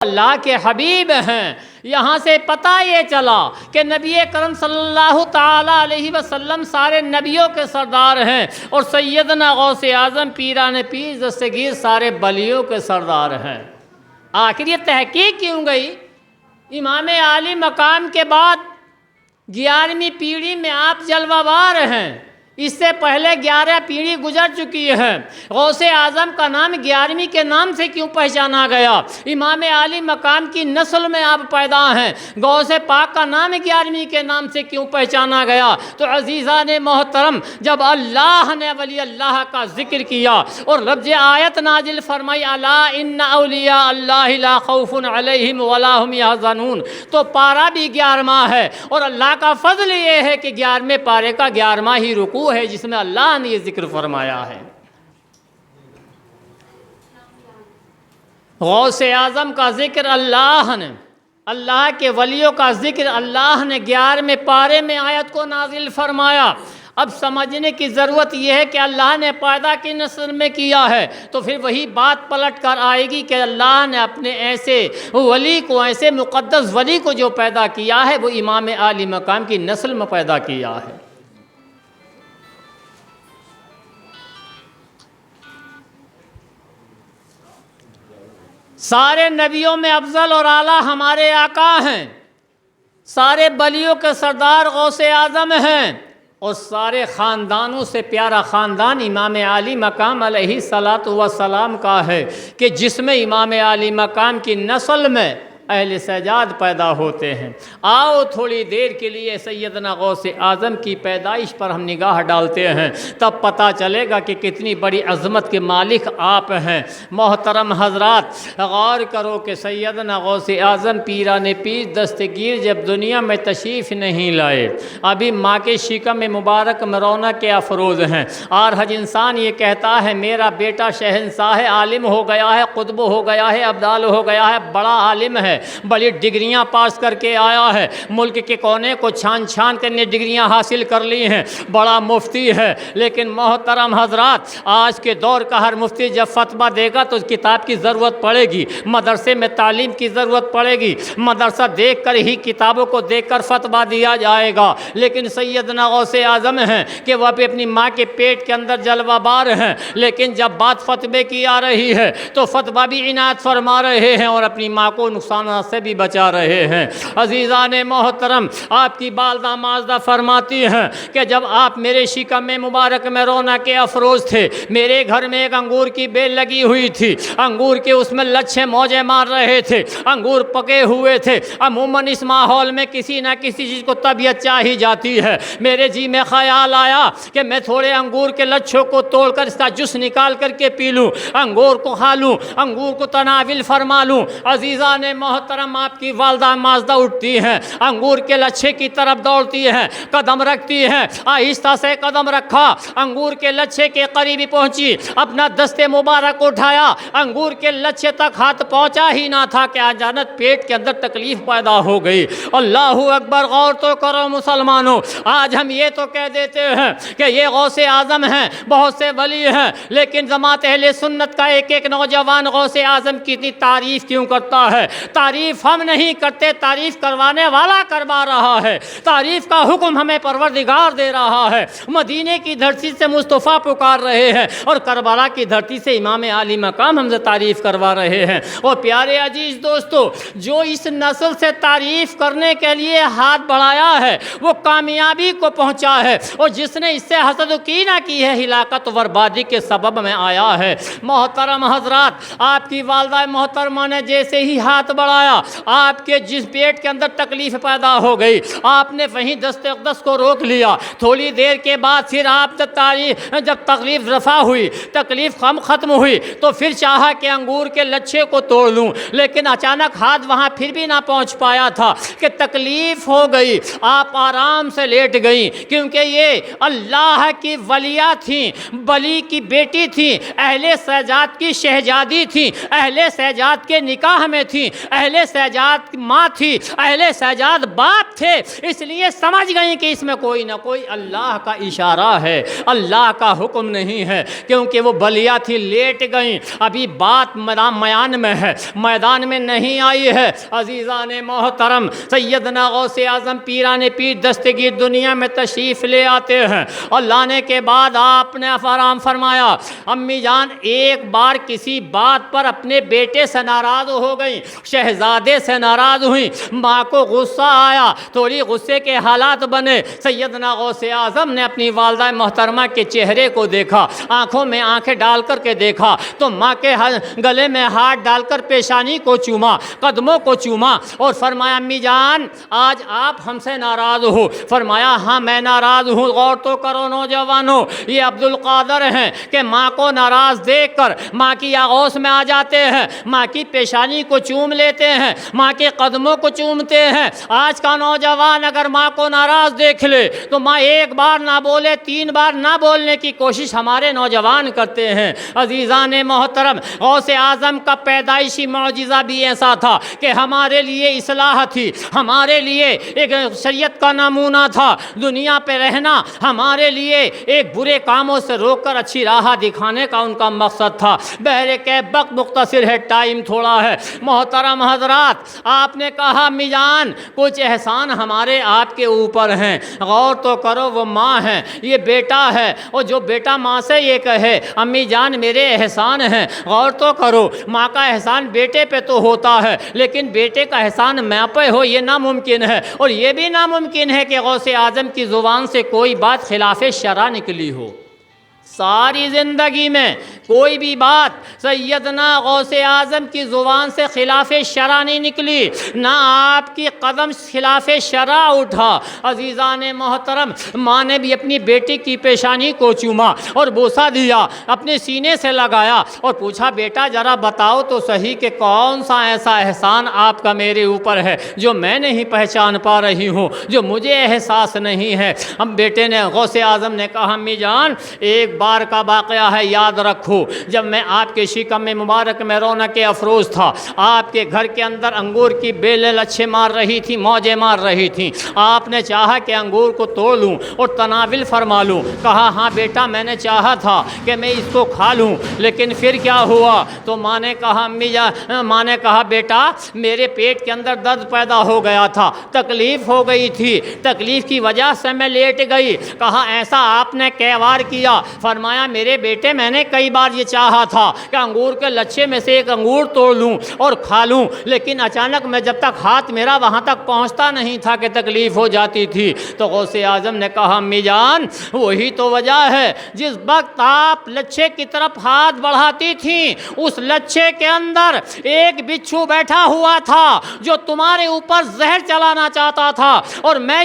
اللہ کے حبیب ہیں۔ یہاں سے پتہ یہ چلا کہ نبی کرم صلی اللہ تعالیٰ علیہ وسلم سارے نبیوں کے سردار ہیں، اور سیدنا غوث اعظم پیران پیر دستگیر سارے ولیوں کے سردار ہیں۔ آخر یہ تحقیق کیوں گئی؟ امام عالی مقام کے بعد 11ویں پیڑھی میں آپ جلوہ بار ہیں، اس سے پہلے 11 پیڑھی گزر چکی ہے۔ غوث اعظم کا نام 11ویں کے نام سے کیوں پہچانا گیا؟ امام عالی مقام کی نسل میں آپ پیدا ہیں، غوث پاک کا نام 11ویں کے نام سے کیوں پہچانا گیا؟ تو عزیزان محترم، جب اللہ نے ولی اللہ کا ذکر کیا اور رب آیت نازل فرمائی الا ان اولیاء اللہ لا خوف علیہم ولا هم یحزنون، تو پارہ بھی 11واں ہے، اور اللہ کا فضل یہ ہے کہ 11ویں پارے کا 11واں ہی رکوع ہے جس میں اللہ نے یہ ذکر فرمایا ہے۔ غوث اعظم کا ذکر اللہ نے، اللہ کے ولیوں کا ذکر اللہ نے 11ویں پارے میں آیت کو نازل فرمایا۔ اب سمجھنے کی ضرورت یہ ہے کہ اللہ نے پیدا کی نسل میں کیا ہے، تو پھر وہی بات پلٹ کر آئے گی کہ اللہ نے اپنے ایسے ولی کو، ایسے مقدس ولی کو جو پیدا کیا ہے وہ امام عالی مقام کی نسل میں پیدا کیا ہے۔ سارے نبیوں میں افضل اور اعلیٰ ہمارے آقا ہیں، سارے ولیوں کے سردار غوث اعظم ہیں، اور سارے خاندانوں سے پیارا خاندان امام عالی مقام علیہ الصلاۃ والسلام کا ہے، کہ جس میں امام عالی مقام کی نسل میں اہل سجاد پیدا ہوتے ہیں۔ آؤ تھوڑی دیر کے لیے سیدنا غوث اعظم کی پیدائش پر ہم نگاہ ڈالتے ہیں، تب پتہ چلے گا کہ کتنی بڑی عظمت کے مالک آپ ہیں۔ محترم حضرات، غور کرو کہ سیدنا غوث اعظم پیران پیر دستگیر جب دنیا میں تشریف نہیں لائے، ابھی ماں کے شکم مبارک میں رونق کے افروز ہیں، اور ہر انسان یہ کہتا ہے میرا بیٹا شہنشاہ ہے، عالم ہو گیا ہے، قطب ہو گیا ہے، ابدال ہو گیا ہے، بڑا عالم ہے، بڑی ڈگریاں پاس کر کے آیا ہے، ملک کے کونے کو چھان چھان کرنے ڈگریاں حاصل کر لی ہیں، بڑا مفتی ہے۔ لیکن محترم حضرات، آج کے دور کا ہر مفتی جب فتویٰ دے گا تو کتاب کی ضرورت پڑے گی، مدرسے میں تعلیم کی ضرورت پڑے گی، مدرسہ دیکھ کر ہی کتابوں کو دیکھ کر فتویٰ دیا جائے گا۔ لیکن سیدنا غوث اعظم ہیں کہ وہ اپنی ماں کے پیٹ کے اندر جلوہ بار ہیں، لیکن جب بات فتوے کی آ رہی ہے تو فتویٰ بھی عنایت فرما رہے ہیں، اور اپنی ماں کو نقصان سے بھی بچا رہے ہیں۔ عزیزان محترم، آپ کی والدہ ماجدہ فرماتی ہیں کہ جب آپ میرے شکم مبارک میں رونق کے افروز تھے، میرے گھر میں ایک انگور کی بیل لگی ہوئی تھی، انگور کے اس میں لچھے موجے مار رہے تھے، انگور پکے ہوئے تھے۔ عموماً اس ماحول میں کسی نہ کسی چیز کو طبیعت چاہی جاتی ہے۔ میرے جی میں خیال آیا کہ میں تھوڑے انگور کے لچھوں کو توڑ کر اس کا جوس نکال کر کے پی لوں، انگور کو کھا لوں، انگور کو تناول فرما لوں۔ عزیزان محترم، آپ کی والدہ ماجدہ اٹھتی ہیں، انگور کے لچھے کی طرف دوڑتی ہیں، قدم رکھتی ہیں، آہستہ سے قدم رکھا، انگور کے لچھے کے قریبی پہنچی، اپنا دست مبارک اٹھایا، انگور کے لچھے تک ہاتھ پہنچا ہی نہ تھا کہ اچانک پیٹ کے اندر تکلیف پیدا ہو گئی۔ اللہ اکبر! غور تو کرو مسلمانوں، آج ہم یہ تو کہہ دیتے ہیں کہ یہ غوث اعظم ہیں، بہت سے ولی ہیں، لیکن جماعت اہل سنت کا ایک ایک نوجوان غوث اعظم کی اتنی تعریف کیوں کرتا ہے؟ تعریف ہم نہیں کرتے، تعریف کروانے والا کروا رہا ہے، تعریف کا حکم ہمیں پروردگار دے رہا ہے۔ مدینے کی دھرتی سے مصطفیٰ پکار رہے ہیں، اور کربلا کی دھرتی سے امام عالی مقام ہم سے تعریف کروا رہے ہیں۔ اور پیارے عزیز دوستو، جو اس نسل سے تعریف کرنے کے لیے ہاتھ بڑھایا ہے وہ کامیابی کو پہنچا ہے، اور جس نے اس سے حسد کی نہ کی ہے ہلاکت و بربادی کے سبب میں آیا ہے۔ محترم حضرات، آپ کی والدہ محترمہ نے جیسے ہی ہاتھ بڑھایا، آپ کے جس پیٹ کے اندر تکلیف پیدا ہو گئی، آپ نے وہیں دست اقدس کو روک لیا۔ تھوڑی دیر کے بعد پھر آپ جب تکلیف رفع ہوئی، تکلیف ختم ہوئی، تو پھر چاہا کہ انگور کے لچھے کو توڑ لوں، لیکن اچانک ہاتھ وہاں پھر بھی نہ پہنچ پایا تھا کہ تکلیف ہو گئی۔ آپ آرام سے لیٹ گئیں، کیونکہ یہ اللہ کی ولیہ تھیں، ولی کی بیٹی تھیں، اہل سجاد کی شہزادی تھیں، اہل سجاد کے نکاح میں تھیں، اہل سجاد ماں تھی، اہل سجاد باپ تھے، اس لیے سمجھ گئیں کہ اس میں کوئی نہ کوئی اللہ کا اشارہ ہے، اللہ کا حکم نہیں ہے، کیونکہ وہ بلیا تھی، لیٹ گئیں، ابھی بات میان میں ہے، میدان میں نہیں آئی ہے۔ عزیزان محترم، سیدنا غوث اعظم پیران پیر دستگیر دنیا میں تشریف لے آتے ہیں، اور لانے کے بعد آپ نے فرام فرمایا، امی جان ایک بار کسی بات پر اپنے بیٹے سے ناراض ہو گئیں، شہزادے سے ناراض ہوئیں، ماں کو غصہ آیا، تھوڑی غصے کے حالات بنے، سیدنا غوث اعظم نے اپنی والدہ محترمہ کے چہرے کو دیکھا، آنکھوں میں آنکھیں ڈال کر کے دیکھا تو ماں کے گلے میں ہاتھ ڈال کر پیشانی کو چوما، قدموں کو چوما، اور فرمایا امی جان آج آپ ہم سے ناراض ہو؟ فرمایا ہاں میں ناراض ہوں۔ غور تو کرو نوجوانوں، یہ عبد القادر ہیں کہ ماں کو ناراض دیکھ کر ماں کی آغوش میں آ جاتے ہیں، ماں کی پیشانی کو چوم لیتے ہیں، ماں کے قدموں کو چومتے ہیں۔ آج کا نوجوان اگر ماں کو ناراض دیکھ لے تو ماں ایک بار نہ بولے، 3 بار نہ بولنے کی کوشش ہمارے نوجوان کرتے ہیں۔ عزیزان محترم، غوث اعظم کا پیدائشی معجزہ بھی ایسا تھا کہ ہمارے لیے اصلاح تھی، ہمارے لیے ایک شریعت کا نمونہ تھا۔ دنیا پہ رہنا ہمارے لیے ایک برے کاموں سے روک کر اچھی راہ دکھانے کا ان کا مقصد تھا۔ بہرکیف وقت مختصر ہے، ٹائم تھوڑا ہے۔ محترم حضرات، آپ نے کہا امی جان کچھ احسان ہمارے آپ کے اوپر ہیں، غور تو کرو، وہ ماں ہے، یہ بیٹا ہے، اور جو بیٹا ماں سے یہ کہے امی جان میرے احسان ہیں، غور تو کرو، ماں کا احسان بیٹے پہ تو ہوتا ہے لیکن بیٹے کا احسان ماں پہ ہو یہ ناممکن ہے، اور یہ بھی ناممکن ہے کہ غوث اعظم کی زبان سے کوئی بات خلاف شرع نکلی ہو۔ ساری زندگی میں کوئی بھی بات سیدنا غوث اعظم کی زبان سے خلاف شرع نہیں نکلی، نہ آپ کی قدم خلاف شرع اٹھا۔ عزیزان محترم، ماں نے بھی اپنی بیٹی کی پیشانی کو چوما اور بوسہ دیا، اپنے سینے سے لگایا اور پوچھا بیٹا ذرا بتاؤ تو صحیح کہ کون سا ایسا احسان آپ کا میرے اوپر ہے جو میں نہیں پہچان پا رہی ہوں، جو مجھے احساس نہیں ہے۔ ہم بیٹے نے غوث اعظم نے کہا امی جان ایک بار کا واقعہ ہے، یاد رکھو، جب میں آپ کے شکم مبارک میں رونق افروز تھا، آپ کے گھر کے اندر انگور کی بیلیں لچھے مار رہی تھی، موجیں مار رہی تھیں، آپ نے چاہا کہ انگور کو توڑ لوں اور تناول فرما لوں، کہا ہاں بیٹا میں نے چاہا تھا کہ میں اس کو کھا لوں، لیکن پھر کیا ہوا؟ تو ماں نے کہا امی جان، ماں نے کہا بیٹا میرے پیٹ کے اندر درد پیدا ہو گیا تھا، تکلیف ہو گئی تھی، تکلیف کی وجہ سے میں لیٹ گئی۔ کہا ایسا آپ نے کئی بار کیا؟ فرمایا میرے بیٹے میں نے کئی بار یہ چاہا تھا کہ انگور کے لچھے میں سے ایک انگور توڑ لوں اور کھا لوں، لیکن اچانک میں جب تک ہاتھ میرا وہاں تک پہنچتا نہیں تھا کہ تکلیف ہو جاتی تھی۔ تو غوث اعظم نے کہا امی جان وہی تو وجہ ہے، جس وقت آپ لچھے کی طرف ہاتھ بڑھاتی تھیں اس لچھے کے اندر ایک بچھو بیٹھا ہوا تھا جو تمہارے اوپر زہر چلانا چاہتا تھا، اور میں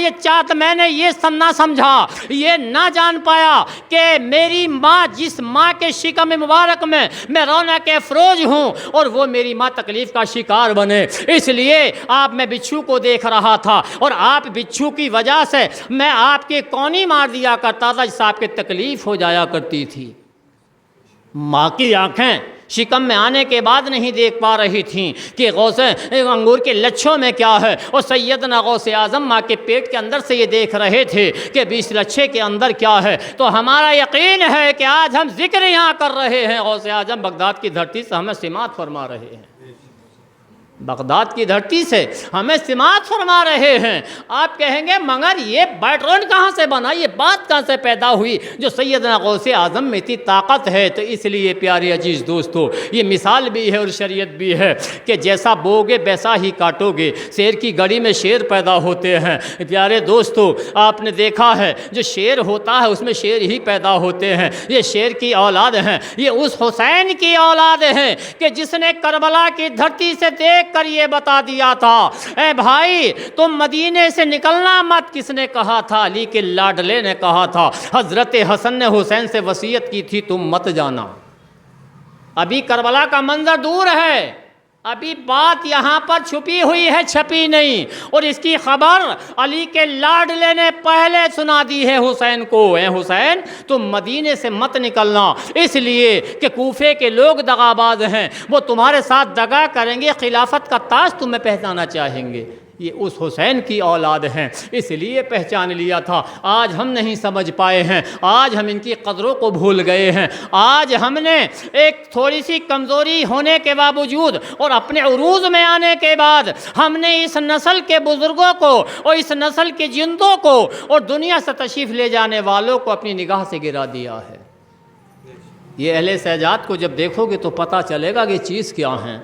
نے یہ نہ سمجھا، یہ نہ جان پایا کہ میری ماں، جس ماں کے شکم مبارک میں رونق افروز ہوں، اور وہ میری ماں تکلیف کا شکار بنے، اس لیے آپ میں بچھو کو دیکھ رہا تھا، اور آپ بچھو کی وجہ سے میں آپ کے کونی مار دیا کرتا تھا جس سے آپ کی تکلیف ہو جایا کرتی تھی۔ ماں کی آنکھیں شکم میں آنے کے بعد نہیں دیکھ پا رہی تھیں کہ غوث انگور کے لچھوں میں کیا ہے، اور سیدنا غوث اعظم ماں کے پیٹ کے اندر سے یہ دیکھ رہے تھے کہ اس لچھے کے اندر کیا ہے۔ تو ہمارا یقین ہے کہ آج ہم ذکر یہاں کر رہے ہیں، غوث اعظم بغداد کی دھرتی سے ہمیں سماعت فرما رہے ہیں، بغداد کی دھرتی سے ہمیں سماعت فرما رہے ہیں۔ آپ کہیں گے مگر یہ بیک گراؤنڈ کہاں سے بنا، یہ بات کہاں سے پیدا ہوئی جو سیدنا غوث اعظم میں اتنی طاقت ہے؟ تو اس لیے پیارے عزیز دوستو، یہ مثال بھی ہے اور شریعت بھی ہے کہ جیسا بوگے ویسا ہی کاٹو گے، شیر کی گڑی میں شیر پیدا ہوتے ہیں۔ پیارے دوستو، آپ نے دیکھا ہے جو شیر ہوتا ہے اس میں شیر ہی پیدا ہوتے ہیں، یہ شیر کی اولاد ہیں، یہ اس حسین کی اولاد ہیں کہ جس نے کربلا کی دھرتی سے دیکھ کر یہ بتا دیا تھا اے بھائی تم مدینے سے نکلنا مت۔ کس نے کہا تھا؟ علی کے لاڈلے نے کہا تھا، حضرت حسن نے حسین سے وصیت کی تھی تم مت جانا۔ ابھی کربلا کا منظر دور ہے، ابھی بات یہاں پر چھپی ہوئی ہے، چھپی نہیں، اور اس کی خبر علی کے لاڈلے نے پہلے سنا دی ہے حسین کو، اے حسین تم مدینے سے مت نکلنا، اس لیے کہ کوفے کے لوگ دغاباز ہیں، وہ تمہارے ساتھ دغا کریں گے، خلافت کا تاج تمہیں پہنانا چاہیں گے۔ یہ اس حسین کی اولاد ہیں، اس لیے پہچان لیا تھا۔ آج ہم نہیں سمجھ پائے ہیں، آج ہم ان کی قدروں کو بھول گئے ہیں، آج ہم نے ایک تھوڑی سی کمزوری ہونے کے باوجود اور اپنے عروج میں آنے کے بعد ہم نے اس نسل کے بزرگوں کو اور اس نسل کے جندوں کو اور دنیا سے تشریف لے جانے والوں کو اپنی نگاہ سے گرا دیا ہے۔ یہ اہل سجاد کو جب دیکھو گے تو پتہ چلے گا کہ یہ چیز کیا ہیں۔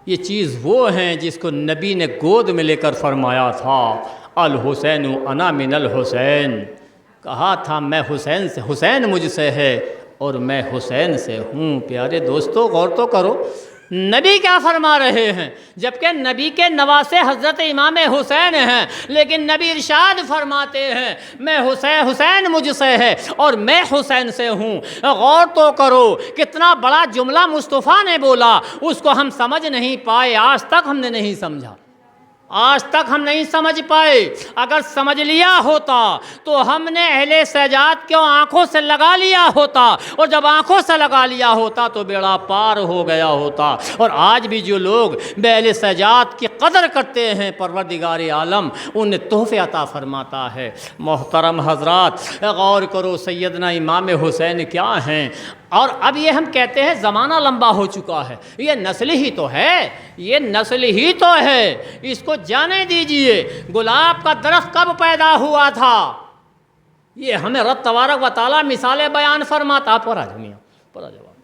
یہ چیز وہ ہیں جس کو نبی نے گود میں لے کر فرمایا تھا، الحسین انا من الحسین، کہا تھا میں حسین سے، حسین مجھ سے ہے اور میں حسین سے ہوں۔ پیارے دوستو غور تو کرو، نبی کیا فرما رہے ہیں، جبکہ نبی کے نواسے حضرت امام حسین ہیں، لیکن نبی ارشاد فرماتے ہیں میں حسین مجھ سے ہے اور میں حسین سے ہوں۔ غور تو کرو، کتنا بڑا جملہ مصطفیٰ نے بولا، اس کو ہم سمجھ نہیں پائے، آج تک ہم نے نہیں سمجھا، آج تک ہم نہیں سمجھ پائے۔ اگر سمجھ لیا ہوتا تو ہم نے اہل سجاد کو آنکھوں سے لگا لیا ہوتا، اور جب آنکھوں سے لگا لیا ہوتا تو بیڑا پار ہو گیا ہوتا۔ اور آج بھی جو لوگ اہل سجاد کی قدر کرتے ہیں، پروردگار عالم انہیں تحفے عطا فرماتا ہے۔ محترم حضرات غور کرو، سیدنا امام حسین کیا ہیں، اور اب یہ ہم کہتے ہیں زمانہ لمبا ہو چکا ہے، یہ نسل ہی تو ہے، یہ نسل ہی تو ہے، اس کو جانے دیجئے۔ گلاب کا درخت کب پیدا ہوا تھا، یہ ہمیں رب تبارک و تعالیٰ مثالیں بیان فرماتا، پڑھا جواب،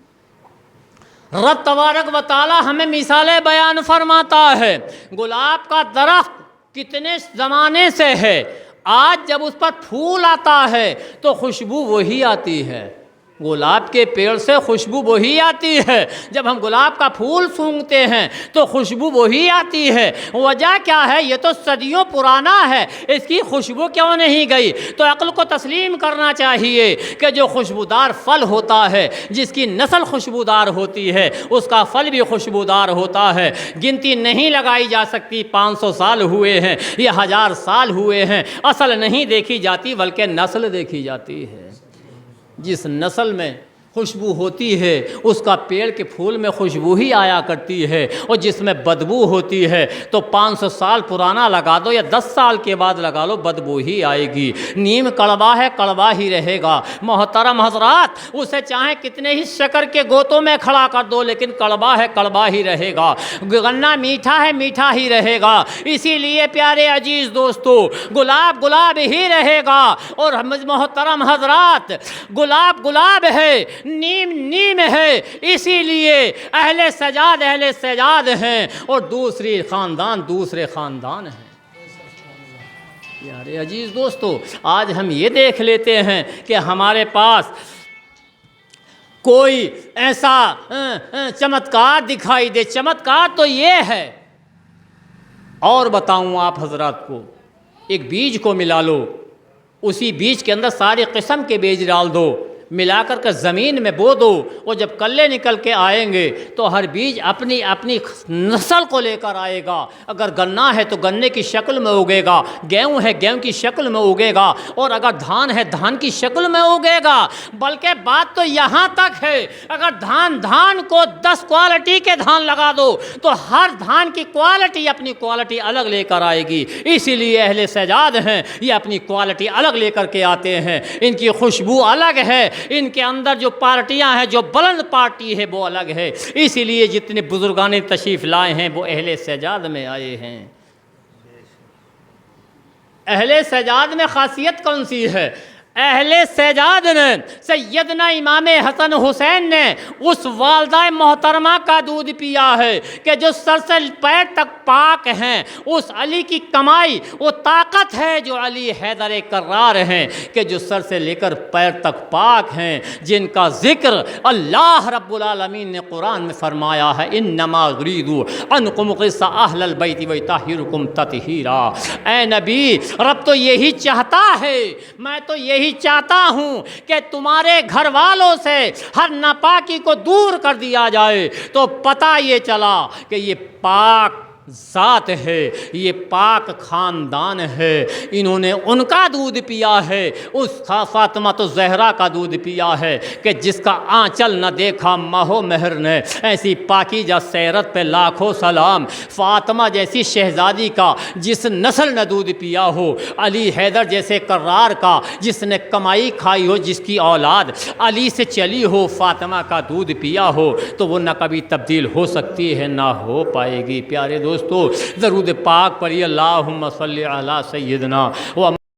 رب تبارک و تعالیٰ ہمیں مثالیں بیان فرماتا ہے۔ گلاب کا درخت کتنے زمانے سے ہے، آج جب اس پر پھول آتا ہے تو خوشبو وہی آتی ہے، گلاب کے پیڑ سے خوشبو وہی آتی ہے، جب ہم گلاب کا پھول سونگھتے ہیں تو خوشبو وہی آتی ہے۔ وجہ کیا ہے، یہ تو صدیوں پرانا ہے، اس کی خوشبو کیوں نہیں گئی؟ تو عقل کو تسلیم کرنا چاہیے کہ جو خوشبودار پھل ہوتا ہے، جس کی نسل خوشبودار ہوتی ہے، اس کا پھل بھی خوشبودار ہوتا ہے۔ گنتی نہیں لگائی جا سکتی، 500 سال ہوئے ہیں یا 1000 سال ہوئے ہیں، اصل نہیں دیکھی جاتی بلکہ نسل دیکھی جاتی ہے۔ جس نسل میں خوشبو ہوتی ہے اس کا پیڑ کے پھول میں خوشبو ہی آیا کرتی ہے، اور جس میں بدبو ہوتی ہے تو 500 سال پرانا لگا دو یا 10 سال کے بعد لگا لو، بدبو ہی آئے گی۔ نیم کڑوا ہے، کڑوا ہی رہے گا۔ محترم حضرات، اسے چاہے کتنے ہی شکر کے گوتوں میں کھڑا کر دو لیکن کڑوا ہے، کڑوا ہی رہے گا۔ گنا میٹھا ہے، میٹھا ہی رہے گا۔ اسی لیے پیارے عزیز دوستو، گلاب گلاب ہی رہے گا۔ اور محترم حضرات، گلاب گلاب ہے، نیم نیم ہے، اسی لیے اہل سجاد ہیں اور دوسرے خاندان ہیں۔ پیارے عزیز دوستو، آج ہم یہ دیکھ لیتے ہیں کہ ہمارے پاس کوئی ایسا چمتکار دکھائی دے، چمتکار تو یہ ہے، اور بتاؤں آپ حضرات کو، ایک بیج کو ملا لو، اسی بیج کے اندر سارے قسم کے بیج ڈال دو، ملا کر کے زمین میں بو دو، اور جب کلے نکل کے آئیں گے تو ہر بیج اپنی اپنی نسل کو لے کر آئے گا۔ اگر گنا ہے تو گنے کی شکل میں اگے گا، گیہوں ہے گیہوں کی شکل میں اگے گا، اور اگر دھان ہے دھان کی شکل میں اگے گا۔ بلکہ بات تو یہاں تک ہے، اگر دھان کو 10 کوالٹی کے دھان لگا دو تو ہر دھان کی کوالٹی اپنی کوالٹی الگ لے کر آئے گی۔ اسی لیے اہل سجاد ہیں، یہ اپنی کوالٹی الگ لے کر کے آتے ہیں، ان کی خوشبو الگ ہے، ان کے اندر جو پارٹیاں ہیں، جو بلند پارٹی ہے وہ الگ ہے۔ اسی لیے جتنے بزرگان تشریف لائے ہیں وہ اہل سجاد میں آئے ہیں۔ اہل سجاد میں خاصیت کون سی ہے؟ اہل سجاد نے، سیدنا امام حسن حسین نے اس والدہ محترمہ کا دودھ پیا ہے کہ جو سر سے پیر تک پاک ہیں۔ اس علی کی کمائی وہ طاقت ہے جو علی حیدر کرار ہیں کہ جو سر سے لے کر پیر تک پاک ہیں، جن کا ذکر اللہ رب العالمین نے قرآن میں فرمایا ہے، انما اريد ان اقص اہل البیت وطہرکم تطہیرا۔ اے نبی، رب تو یہی چاہتا ہے، میں تو یہی یہی چاہتا ہوں کہ تمہارے گھر والوں سے ہر ناپاکی کو دور کر دیا جائے۔ تو پتہ یہ چلا کہ یہ پاک ذات ہے، یہ پاک خاندان ہے، انہوں نے ان کا دودھ پیا ہے، اس فاطمہ الزہرا کا دودھ پیا ہے کہ جس کا آنچل نہ دیکھا ماہ و مہر نے۔ ایسی پاکیزہ سیرت پہ لاکھوں سلام۔ فاطمہ جیسی شہزادی کا جس نسل نے دودھ پیا ہو، علی حیدر جیسے کرار کا جس نے کمائی کھائی ہو، جس کی اولاد علی سے چلی ہو، فاطمہ کا دودھ پیا ہو، تو وہ نہ کبھی تبدیل ہو سکتی ہے نہ ہو پائے گی۔ پیارے دوستو، درود پاک پڑھیے، اللہم صلی علی سیدنا و